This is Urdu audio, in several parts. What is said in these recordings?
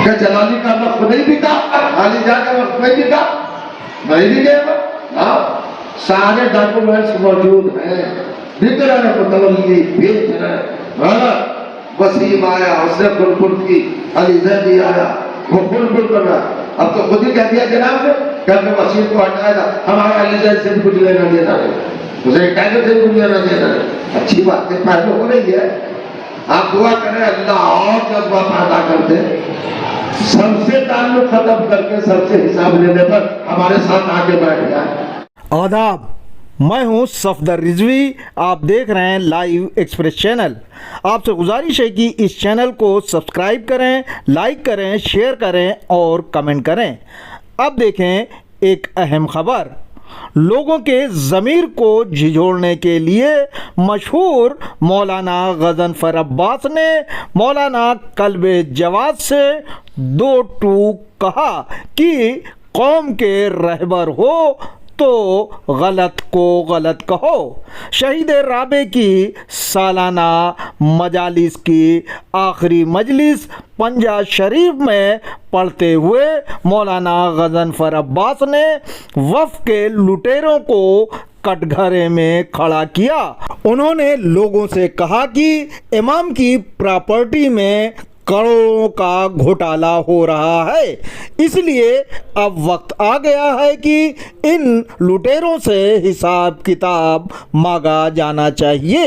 کیا جلالی کا وقت نہیں بکا؟ علی جا کا وقت نہیں بکا؟ نہیں بھی گئے ہاں سارے ڈاکومنٹس موجود ہیں. بکرا نے متولی بیچ رہے ہاں. وسیم آیا, اس نے بلبل کی, علی زیدی آیا, وہ بلبل کر رہا. اب تو خود ہی کہہ دیا جناب نے کہ ہم نے وسیم کو ہٹایا تھا, ہمارا علی زیدی سے کچھ لینا دینا نہیں, اسے ٹائگر سے کچھ لینا دینا نہیں. اچھی بات ہے, پہلے ہو رہی ہے. آپ دعا کریں اللہ اور جذبہ پیدا کر دے, سب سے تعلق ختم کر کے سب سے حساب لینے پر ہمارے ساتھ آگے بیٹھ جائے. آداب, میں ہوں صفدر رضوی, آپ دیکھ رہے ہیں لائیو ایکسپریس چینل. آپ سے گزارش ہے کہ اس چینل کو سبسکرائب کریں, لائک کریں, شیئر کریں اور کمنٹ کریں. اب دیکھیں ایک اہم خبر. لوگوں کے ضمیر کو جھنجھوڑنے کے لیے مشہور مولانا غضنفر عباس نے مولانا کلب جواد سے دو ٹوک کہا کہ قوم کے رہبر ہو تو غلط کو غلط کہو. شہید رابع کی سالانہ مجالس کی آخری مجلس پنجہ شریف میں پڑھتے ہوئے مولانا غضنفر عباس نے وفد کے لٹیروں کو کٹ گھرے میں کھڑا کیا. انہوں نے لوگوں سے کہا کہ امام کی پراپرٹی میں کروڑوں کا گھوٹالہ ہو رہا ہے, اس لیے اب وقت آ گیا ہے کہ ان لٹیروں سے حساب کتاب مانگا جانا چاہیے.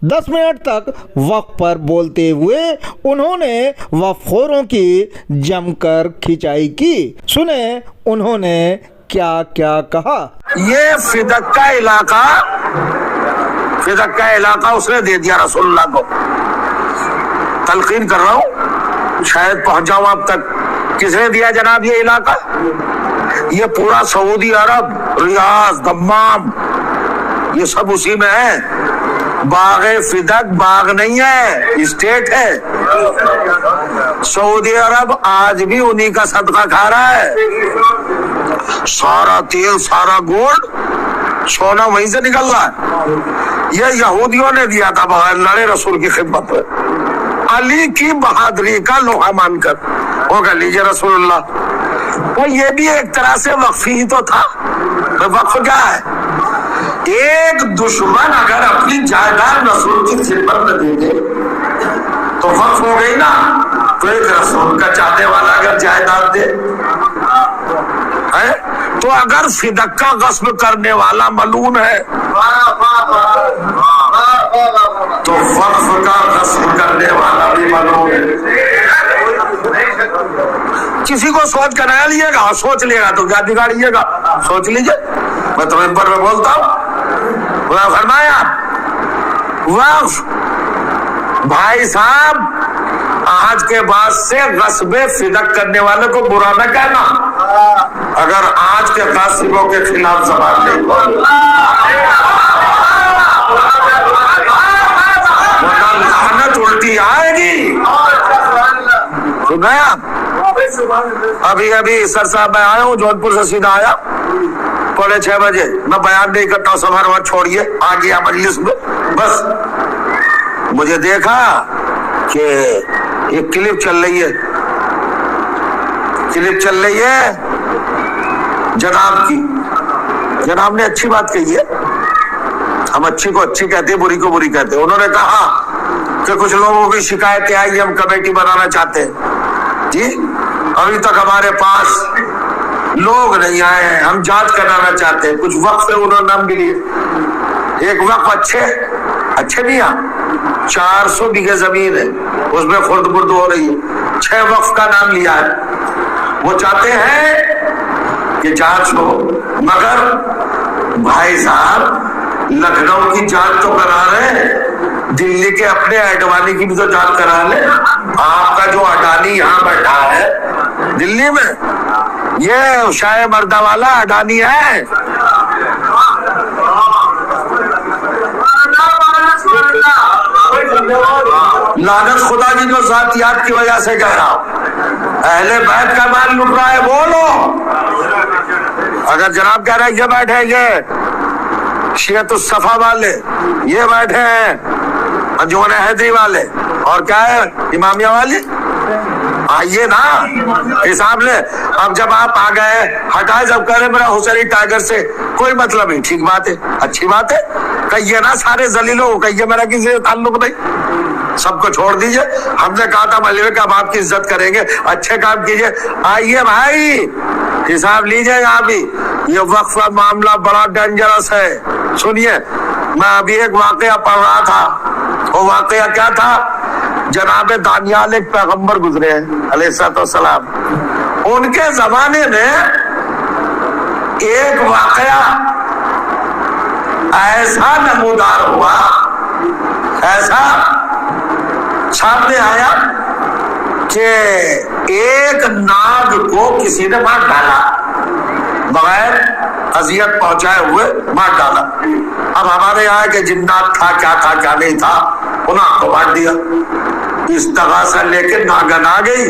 10 منٹ تک وقت پر بولتے ہوئے انہوں نے وقف خوروں کی جم کر کھچائی کی. سنیں انہوں نے کیا کیا کہا. یہ فدق کا علاقہ اس نے دے دیا رسول اللہ کو. تلقین کر رہا ہوں, شاید پہنچ جاؤں اب تک. کس نے دیا جناب یہ علاقہ؟ یہ پورا سعودی عرب, ریاض, دمام, یہ سب اسی میں ہے. باغ فدق باغ نہیں ہے, اسٹیٹ ہے. سعودی عرب آج بھی انہی کا صدقہ کھا رہا ہے. سارا تیل, سارا گولڈ, سونا وہیں سے نکل رہا ہے. یہ یہودیوں نے دیا تھا بغیر لڑے رسول کی خدمت میں, علی کی بہادری کا لوہا مان کر. وہ کہہ لیجیے رسول اللہ, وہ یہ بھی ایک طرح سے وقفی ہی تو تھا. وقف کیا ہے؟ ایک دشمن اگر اپنی جائیداد رسول کی خدمت میں دے دے تو وقف ہو گئی نا. تو ایک رسول کا چاہنے والا اگر جائیداد دے, تو اگر فدق کا غصب کرنے والا ملعون ہے تو وقف کا غصب کرنے والا بھی ملعون ہے. کسی کو سوچ کر نہ لیے گا, سوچ لے گا تو کیا بگاڑیے گا. سوچ لیجئے, میں تمہیں پر میں بولتا ہوں. خدا فرمایا وقف بھائی صاحب آج کے بعد سے غصب فدق کرنے والے کو برا نہ کہنا اگر آج کے غاصبوں کے خلاف زبان نہیں بولنا, ورنہ لعنت الٹی آئے گی. سنایا ابھی سر صاحب میں آیا ہوں, جون پور سے سیدھا آیا 6:15 بجے. میں بیان نہیں کرتا ہوں, سفر وہاں چھوڑیے, آ گیا مجلس میں. بس مجھے دیکھا کہ ایک کلپ چل رہی ہے جناب کی. جناب نے اچھی بات کہی ہے, ہم اچھی کو اچھی کہتے ہیں, بری کو بری کہتے ہیں. انہوں نے کہا کہ کچھ لوگوں کی شکایتیں آئی, ہم کمیٹی بنانا چاہتے ہیں. جی ابھی تک ہمارے پاس لوگ نہیں آئے ہیں, ہم جانچ کرانا چاہتے ہیں. کچھ وقف ہے انہوں نے نام بھی لیے. ایک وقف اچھے نہیں ہے, 400 بیگھے زمین ہے, اس میں خرد برد ہو رہی ہے. 6 وقف کا نام لیا ہے. وہ چاہتے ہیں کہ جانچ ہو, مگر بھائی صاحب لکھنؤ کی جانچ تو کرا رہے ہیں, دلی کے اپنے اڈوانی کی بھی تو جانچ کرا لیں. آپ کا جو اڈانی یہاں بیٹھا ہے دلی میں, یہ شاہ مردہ والا اڈانی ہے. لعنت خدا کی جو ذاتیات کی وجہ سے کہہ رہا ہوں, اہل بیت کا مال لٹ رہا ہے. بولو, اگر جناب کہہ رہے ہیں یہ بیٹھے یہ شیعت الصفا والے, یہ بیٹھے ہیں انجمن حیدری والے, اور کیا ہے امامیہ والے, آئیے نا حساب لے. اب جب آپ آ گئے ہٹائے, جب کہہ رہے میرا حسینی ٹائگر سے کوئی مطلب نہیں, ٹھیک بات ہے, اچھی بات ہے, کہیے نا سارے ذلیلوں کو کہیے میرا کسی سے تعلق نہیں, سب کو چھوڑ دیجئے. ہم نے کہا تھا محلے کا آپ کی عزت کریں گے, اچھے کام کیجئے. آئیے بھائی حساب لیجئے یہاں بھی. یہ وقف کا معاملہ بڑا ڈینجرس ہے. سنیے, میں ابھی ایک واقعہ پڑھ رہا تھا. وہ واقعہ کیا تھا؟ جناب دانیال ایک پیغمبر گزرے ہیں علیہ الصلوۃ والسلام. ان کے زمانے میں ایک واقعہ ایسا نمودار ہوا, ایسا سامنے آیا کہ ایک ناگ کو کسی نے مار ڈالا, بغیر اذیت پہنچائے ہوئے مار ڈالا. اب ہمارے یہاں کہ جنات تھا کیا نہیں تھا, انہوں کو مار دیا. استغاثہ لے کے ناگن آ گئی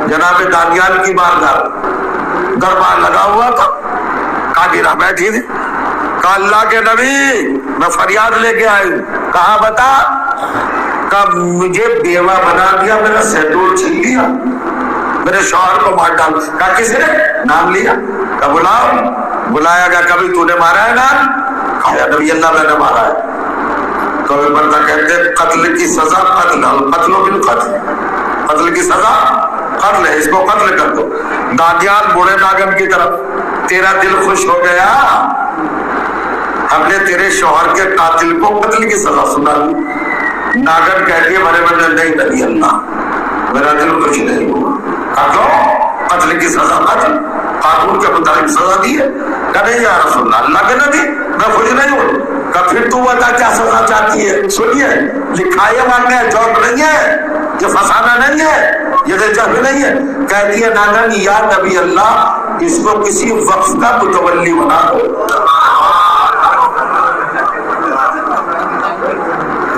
جناب دانیال کی بارگاہ, دربار لگا ہوا تھا, کاغیرہ بیٹھی تھی. کہا اللہ کے نبی میں فریاد لے کے آئی. کہا بتا. کہا مجھے بیوہ بنا دیا, میرا سینڈور چھین لیا, میرے شوہر کو مار ڈال. کہا کس نے؟ نام لیا. کہا بلاؤ. بلایا گیا. کبھی تو نے مارا ہے نام؟ کہا نبی اللہ میں نے مارا ہے. کبھی بندہ کہتے قتل کی سزا قتل, قتل بالقتل, قتل کی سزا قتل ہے, اس کو قتل کر دو. دانیال بوڑھے ناگن کی طرف, تیرا دل خوش ہو گیا, ہم نے تیرے شوہر کے قاتل کو قتل کی سزا سنا دی. ناگن کہتی ہے بڑے بندے نہیں نبی اللہ میرا دل خوش نہیں ہوا. کہا قتل کی سزا قتل, قانون کے مطابق سزا دی ہے. کہ نہیں یا رسول اللہ, اللہ کے نبی میں خوش نہیں ہوں. کہ پھر تو بتا کیا سزا چاہتی ہے. سنیے, لکھا یہ مانگنا ہے, جوک نہیں ہے, یہ فسانہ نہیں ہے, یہ دلچسپی نہیں ہے. کہتی ہے ناگن یا نبی اللہ اس کو کسی وقف کا متولی بنا دو,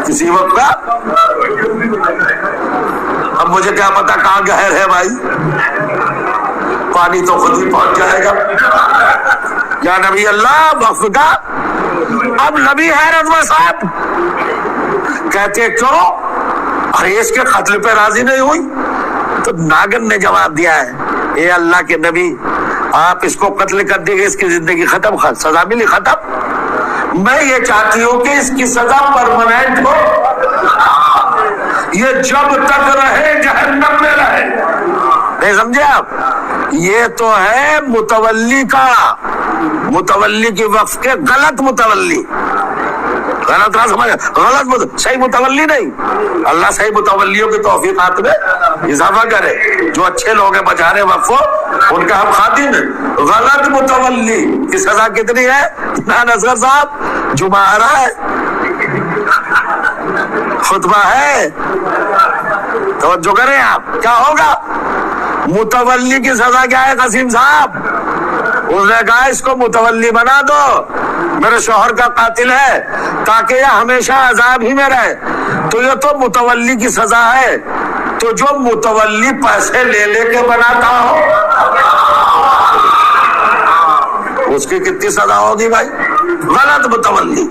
کسی وقت کا. اب مجھے کیا پتا کہاں گہر ہے بھائی, پانی تو خود ہی پہنچ جائے گا. یا نبی اللہ وقف کا. اب نبی حیرت میں صاحب کہتے کیوں, ارے اس کے قتل پہ راضی نہیں ہوئی. تو ناگن نے جواب دیا ہے, اے اللہ کے نبی آپ اس کو قتل کر دیں گے, اس کی زندگی ختم, سزا ملی ختم. میں یہ چاہتی ہوں کہ اس کی سزا پرماننٹ ہو, یہ جب تک رہے جہنم میں رہے. نہیں سمجھے آپ؟ یہ تو ہے متولی کا, متولی کی وقف کے غلط متولی. غلط نہ سمجھ, غلط صحیح متولی نہیں. اللہ صحیح متولیوں کی توفیقات میں اضافہ کرے. جو اچھے لوگ ہیں بچارے وقف ان کا ہم خادم ہیں. غلط متولی کی سزا کتنی ہے؟ نان اصغر صاحب جمعہ آ رہا ہے, خطبہ ہے, توجہ کریں آپ. کیا ہوگا متولی کی سزا کیا ہے قاسم صاحب؟ اس نے کہا اس کو متولی بنا دو, میرے شوہر کا قاتل ہے, تاکہ یہ ہمیشہ عذاب ہی میں رہے. تو یہ تو متولی کی سزا ہے. تو جو متولی پیسے لے لے کے بناتا ہو اس کی کتنی سزا ہوگی بھائی؟ غلط متولی.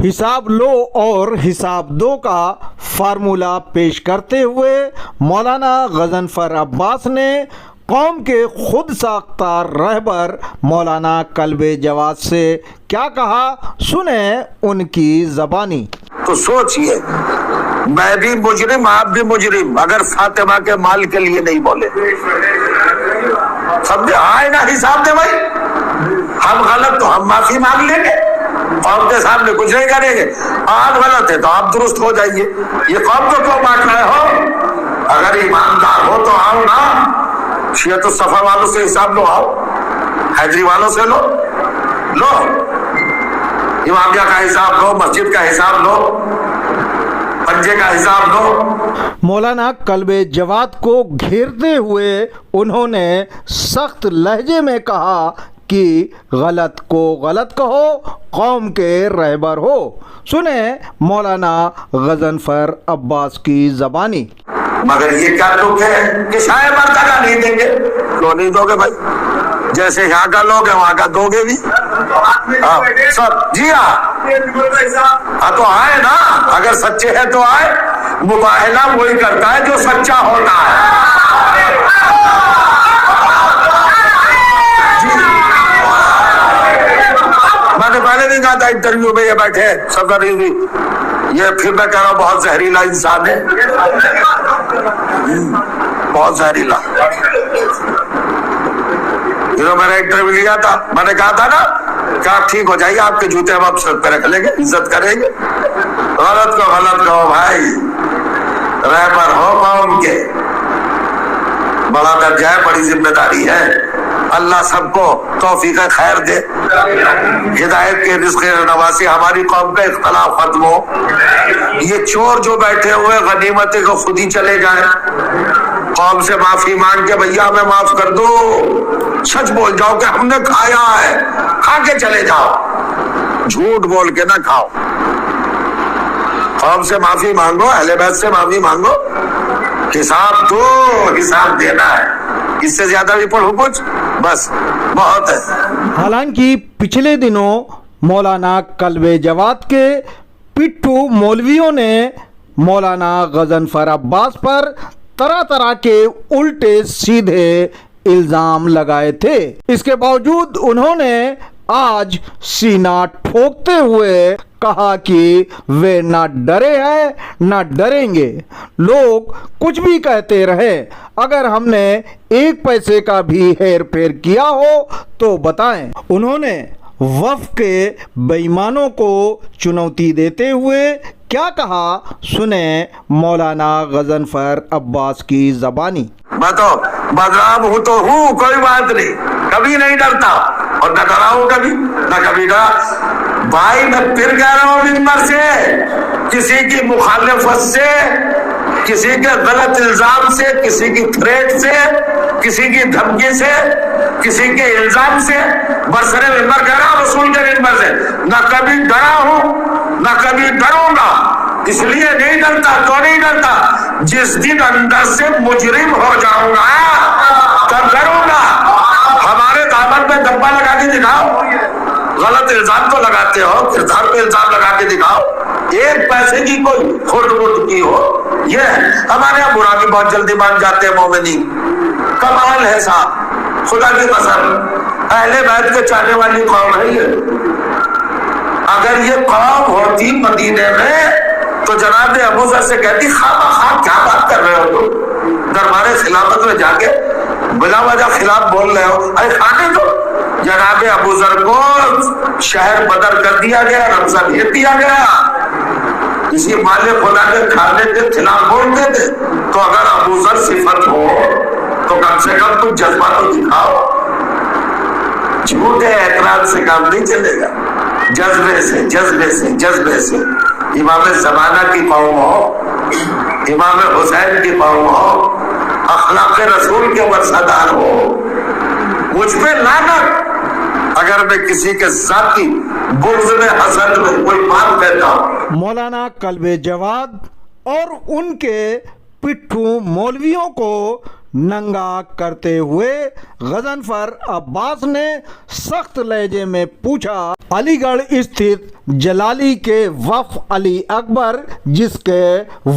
حساب لو اور حساب دو کا فارمولہ پیش کرتے ہوئے مولانا غضنفر عباس نے قوم کے خود ساختہ رہبر مولانا کلب جواد سے کیا کہا, سنیں ان کی زبانی. تو سوچئے, میں بھی مجرم آپ بھی مجرم, اگر فاطمہ کے مال کے لیے نہیں بولے. سمجھے؟ آئے نا حساب دے بھائی, ہم غلط تو ہم معافی مانگ لیں گے, قوم کے سامنے کچھ نہیں کریں گے. آپ غلط ہے تو آپ درست ہو جائیے. یہ قوم کو کیوں بانٹ رہے ہو؟ اگر ایماندار ہو تو آؤ نا, شیعت الصفا والوں سے حساب لو, آؤ حیدری والوں سے لو, امامیہ کا حساب لو, مسجد کا حساب لو, پنجے کا حساب لو. مولانا کلب جواد کو گھیرتے ہوئے انہوں نے سخت لہجے میں کہا کہ غلط کو غلط کہو, قوم کے رہبر ہو. سنیں مولانا غضنفر عباس کی زبانی. مگر یہ کیا لوگ ہے کہ شاید مرتبہ نہیں دیں گے. کیوں نہیں دو گے بھائی؟ جیسے یہاں کا لوگ ہے وہاں کا دو گے بھی. سب جی ہاں تو آئے نا, اگر سچے ہیں تو آئے. مباہلہ وہی کرتا ہے جو سچا ہوتا ہے. میں نے پہلے نہیں کہا تھا انٹرویو میں یہ بیٹھے صفدر رضوی, یہ پھر میں کہہ رہا ہوں بہت زہریلا انسان ہے, بہت زہریلا. میں نے انٹرویو لیا تھا, میں نے کہا تھا نا کہ آپ ٹھیک ہو جائیے, آپ کے جوتے ہم اب سر پہ رکھ لیں گے, عزت کریں گے. غلط کو غلط کہو بھائی, رہبر ہو قوم کے, بڑا درجہ ہے, بڑی ذمہ داری ہے. اللہ سب کو توفیق خیر دے, ہدایت کے رزق نوازی, ہماری قوم کا اختلاف ختم ہو. یہ چور جو بیٹھے ہوئے غنیمتیں کو خود ہی چلے جائیں, قوم سے معافی مانگ کے بھیا ہمیں معاف کر دو, سچ بول جاؤ کہ ہم نے کھایا ہے, کھا کے چلے جاؤ, جھوٹ بول کے نہ کھاؤ. قوم سے معافی مانگو, اہل بیت سے معافی مانگو, حساب دو, حساب دینا ہے. اس سے زیادہ بھی پڑھو کچھ, بس بہت ہے. حالانکہ پچھلے دنوں مولانا قلب جواد کے پٹھو مولویوں نے مولانا غضنفر عباس پر طرح طرح کے الٹے سیدھے الزام لگائے تھے. اس کے باوجود انہوں نے آج سینہ ٹھوکتے ہوئے کہا کہ وہ نہ ڈرے ہیں نہ ڈریں گے. لوگ کچھ بھی کہتے رہے, اگر ہم نے ایک پیسے کا بھی ہیر پھیر کیا ہو تو بتائیں. انہوں نے وفد کے بے ایمانوں کو چنوتی دیتے ہوئے کیا کہا, سنیں مولانا غضنفر عباس کی زبانی. میں تو بدنام ہوں تو ہوں, کوئی بات نہیں, کبھی نہیں ڈرتا اور نہ ڈرا ہوں کبھی, نہ کبھی ڈرا. بھائی میں پھر کہہ رہا ہوں منبر سے, کسی کی مخالفت سے, کسی کے غلط الزام سے, کسی کی تھریٹ سے, کسی کی دھمکی سے, کسی کے الزام سے برسر منبر کہہ رہا ہوں, رسول کے منبر سے, نہ کبھی ڈرا ہوں نہ کبھی ڈروں گا. اس لیے نہیں ڈرتا, تو نہیں ڈرتا, جس دن اندر سے مجرم ہو جاؤں گا تب ڈروں گا. ہمارے دامن میں دبا لگا کے دکھاؤ, غلط الزام تو لگاتے ہو, کردار پہ الزام لگا کے دکھاؤ, ایک پیسے کی کوئی کھوٹ ووٹ کی ہو. یہ ہمارے یہاں برا بھی بہت جلدی مان جاتے ہیں مومنین, کمال ہے صاحب, خدا کی قسم اہل بیت کے چاہنے والی قوم ہے یہ. اگر یہ قوم ہوتی مدینے میں تو جناب ابو ذر سے کہتی خواہ کیا بات کر رہے ہو تم, دربار خلافت میں جا کے بلا وجہ خلاف بول رہے ہو, ارے کھانے دو. جناب ابو ذر کو شہر بدر کر دیا گیا, رمضہ بھیج دیا گیا, کسی مال خدا کے کھانے کے خلاف بولتے تھے. تو اگر ابو ذر صفت ہو تو کم سے کم کچھ جذبہ تو دکھاؤ. جھوٹے اعتراض سے کام نہیں چلے گا, جذبے سے جذبے سے جذبے سے. امام زمانہ کی قوم ہو, امام حسین کی قوم ہو, اخلاق رسول کے ورثہ ہو, مجھ پہ لعنت اگر میں کسی کے ذاتی بغض میں حسد میں کوئی بات کہتا ہوں. مولانا قلب جواد اور ان کے پٹھو مولویوں کو ننگا کرتے ہوئے غضنفر عباس نے سخت لہجے میں پوچھا, علی گڑھ استھت جلالی کے وقف علی اکبر جس کے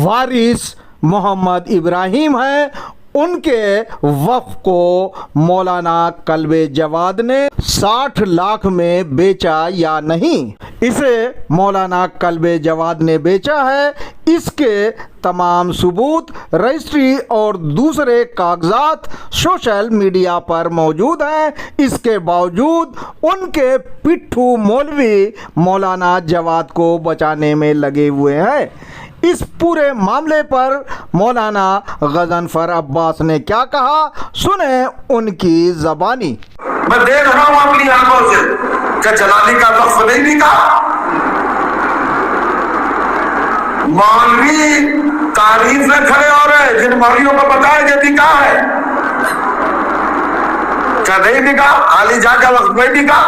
وارث محمد ابراہیم ہیں, ان کے وقف کو مولانا قلب جواد نے 60 لاکھ میں بیچا یا نہیں. اسے مولانا قلب جواد نے بیچا ہے. اس کے تمام ثبوت, رجسٹری اور دوسرے کاغذات سوشل میڈیا پر موجود ہیں. اس کے باوجود ان کے پٹھو مولوی مولانا جواد کو بچانے میں لگے ہوئے ہیں. اس پورے معاملے پر مولانا غضنفر عباس نے کیا کہا, سنیں ان کی زبانی. میں دیکھ رہا ہوں اپنی آنکھوں سے کہ جلالی کا وقف نہیں بکا. مولوی تعریف میں کھڑے ہو رہے, جن مولویوں کو پتا ہے کہ بکا ہے, کیا نہیں بکا؟ علی جا کا وقت نہیں بکا,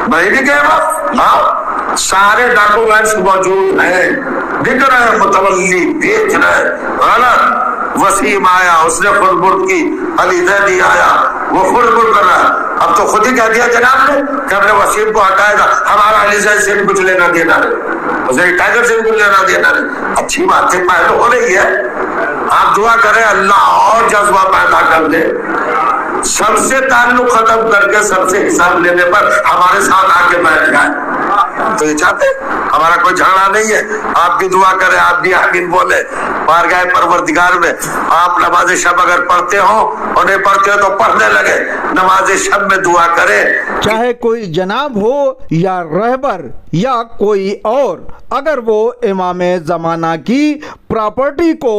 نہیں بکے وقت. ہاں, سارے ڈاکومنٹس موجود ہیں, بک رہے, متولی بیچ رہے. غلط. وسیم آیا, اس نے خود برد کی, علی زیدی آیا, وہ خود برد کر رہا. اب تو خود ہی کہہ دیا جناب نے کہ ہم نے وسیم کو ہٹائے گا, ہمارا علی زید سے کچھ لینا دینا ہے. اسے ٹائگر سے بھی کوئی لینا دینا نہیں. اچھی باتیں پیدا ہو رہی ہے, آپ دعا کریں اللہ اور جذبہ پیدا کر دے, سب سے تعلق ختم کر کے سب سے حساب لینے پر ہمارے ساتھ آ کے بیٹھ جائے. تو یہ چاہتے, ہمارا کوئی جھگڑا نہیں ہے. آپ بھی دعا کریں, آپ بھی آمین بولے. بارگاہ پروردگار میں آپ نماز شب اگر پڑھتے ہو اور نہیں پڑھتے ہو تو پڑھنے لگے, نماز شب میں دعا کریں. چاہے کوئی جناب ہو یا رہبر یا کوئی اور, اگر وہ امام زمانہ کی پراپرٹی کو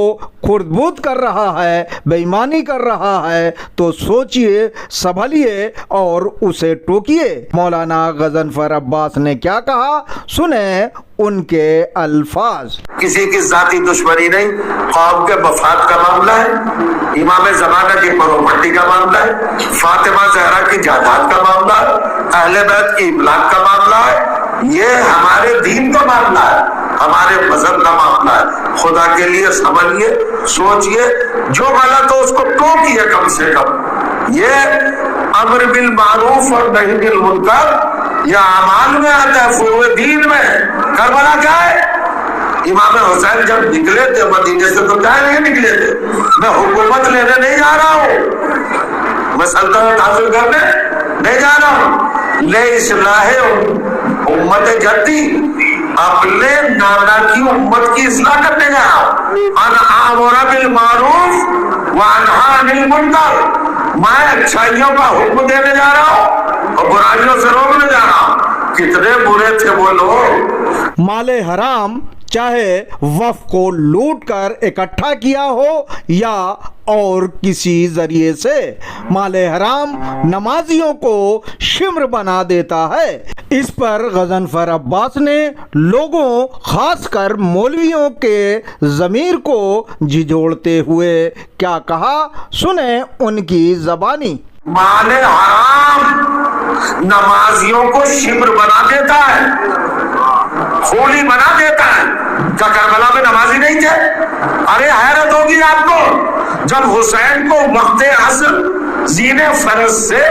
خرد بوت کر رہا ہے, بے ایمانی کر رہا ہے, تو سوچئے, سنبھلیے اور اسے ٹوکیے. مولانا غضنفر عباس نے کیا کہا, سنیں ان کے الفاظ. کسی کی ذاتی دشمنی نہیں, قوم کے مفاد کا معاملہ ہے, امام زمانہ کی پراپرٹی کا معاملہ ہے, فاطمہ زہرا کی جائیداد کا معاملہ ہے, اہل بیت کی املاک کا معاملہ ہے. یہ ہمارے دین کا معاملہ ہے, ہمارے مذہب کا معاملہ ہے. خدا کے لیے سنبھلیے, سوچئے, جو غلط ہو اس کو ٹوکیے کم سے کم. یہ امر بالمعروف اور نہی بالمنکر یہ اعمال میں آتا ہے, فروع دین میں. کربلا کیا ہے, امام حسین جب نکلے تھے مدینے سے تو کیا نہیں نکلے تھے, میں حکومت لینے نہیں جا رہا ہوں, میں سلطنت حاصل کرنے نہیں جا رہا ہوں, لے اصلاح امت جدی, اپنے نانا کی امت کی اصلاح کرنے جا رہا ہوں. آمر بالمعروف وانہا عن المنکر, میں اچھائیوں کا حکم دینے جا رہا ہوں اور برائیوں سے روکنے جا رہا ہوں. کتنے برے تھے وہ لوگ. مال حرام چاہے وقف کو لوٹ کر اکٹھا کیا ہو یا اور کسی ذریعے سے, مال حرام نمازیوں کو شمر بنا دیتا ہے. اس پر غضنفر عباس نے لوگوں, خاص کر مولویوں کے ضمیر کو جھنجھوڑتے ہوئے کیا کہا, سنیں ان کی زبانی. مال حرام نمازیوں کو شمر بنا دیتا ہے, خولی بنا دیتا ہے. کیا کربلا میں نمازی نہیں تھے؟ ارے حیرت ہوگی آپ کو, جب حسین کو وقت عصر زین فرض سے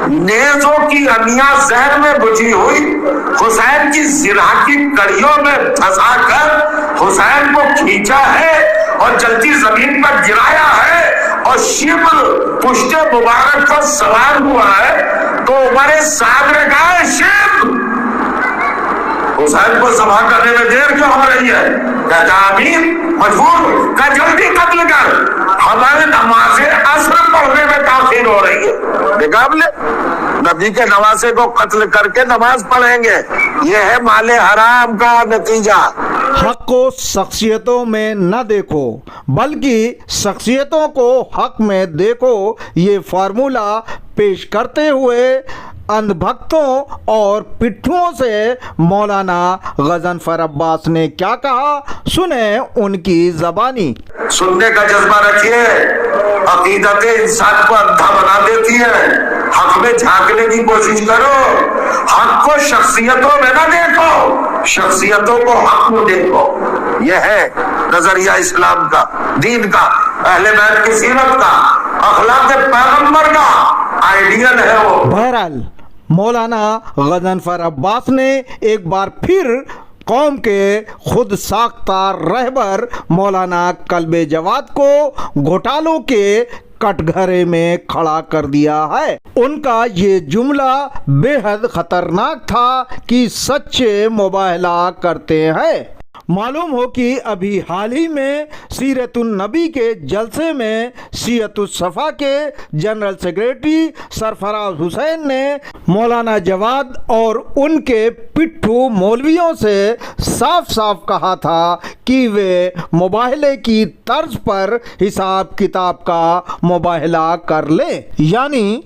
نیزوں کی رمیاں زہر میں بجھی ہوئی, حسین کی زرہ کی کڑیوں میں پھنسا کر حسین کو کھینچا ہے اور جلدی زمین پر گرایا ہے اور شبر پشت مبارک پر سوار ہوا ہے, تو عمر سعد نے کہا ہے شبر, حسین کو ذبح کرنے میں دیر کیوں ہو رہی ہے؟ کہتا امین مجبور, کہ جلدی قتل کر, ہمارے نماز عصر پڑھنے میں تاخیر ہو رہی ہے. مقابلے نبی کے نواسے کو قتل کر کے نماز پڑھیں گے. یہ ہے مال حرام کا نتیجہ. حق کو شخصیتوں میں نہ دیکھو بلکہ شخصیتوں کو حق میں دیکھو, یہ فارمولہ پیش کرتے ہوئے اندھ بھکتوں اور پٹھوں سے مولانا غضنفر عباس نے کیا کہا, سنیں ان کی زبانی. سننے کا جذبہ رکھیے, عقیدت انسان کو اندھا بنا دیتی ہے. حق میں جھانکنے کی کوشش کرو, حق کو شخصیتوں میں نہ دیکھو, شخصیتوں کو حق میں دیکھو. یہ ہے نظریہ اسلام کا, دین کا, اہل بیت کی سیرت کا, اخلاق پیغمبر کا آئیڈیل ہے وہ. بہرحال مولانا غضنفر عباس نے ایک بار پھر قوم کے خود ساختہ رہبر مولانا کلب جواد کو گھوٹالوں کے کٹ گھرے میں کھڑا کر دیا ہے. ان کا یہ جملہ بے حد خطرناک تھا کہ سچے مباہلہ کرتے ہیں. معلوم ہو کہ ابھی حال ہی میں سیرت النبی کے جلسے میں سیرت الصفا کے جنرل سیکریٹری سرفراز حسین نے مولانا جواد اور ان کے پٹھو مولویوں سے صاف صاف کہا تھا کہ وہ مباہلے کی طرز پر حساب کتاب کا مباہلہ کر لیں, یعنی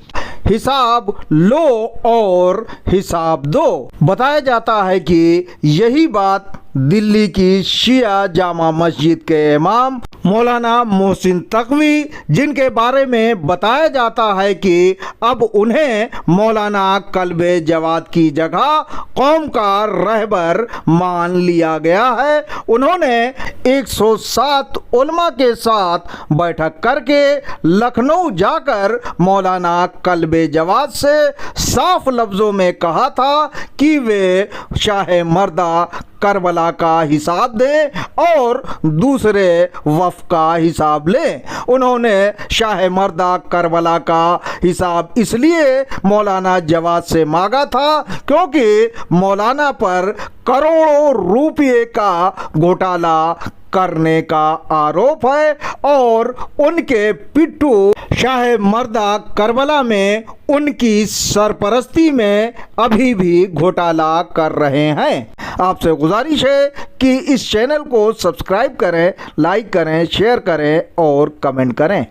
حساب لو اور حساب دو. بتایا جاتا ہے کہ یہی بات دلی کی شیعہ جامع مسجد کے امام مولانا محسن تقوی, جن کے بارے میں بتایا جاتا ہے کہ اب انہیں مولانا کلب جواد کی جگہ قوم کا رہبر مان لیا گیا ہے, انہوں نے 107 علماء کے ساتھ بیٹھک کر کے لکھنؤ جا کر مولانا کلب جواد سے صاف لفظوں میں کہا تھا کہ وہ شاہ مردہ کربلا کا حساب دیں اور دوسرے وفد کا حساب لیں۔ انہوں نے شاہ مردہ کربلا کا حساب اس لیے مولانا جواد سے مانگا تھا کیونکہ مولانا پر کروڑوں روپے کا گھوٹالا کرنے کا آروپ ہے اور ان کے پٹھو شاہ مردہ کربلا میں ان کی سرپرستی میں ابھی بھی گھوٹالا کر رہے ہیں۔ آپ سے گزارش ہے کہ اس چینل کو سبسکرائب کریں، لائک کریں، شیئر کریں اور کمنٹ کریں۔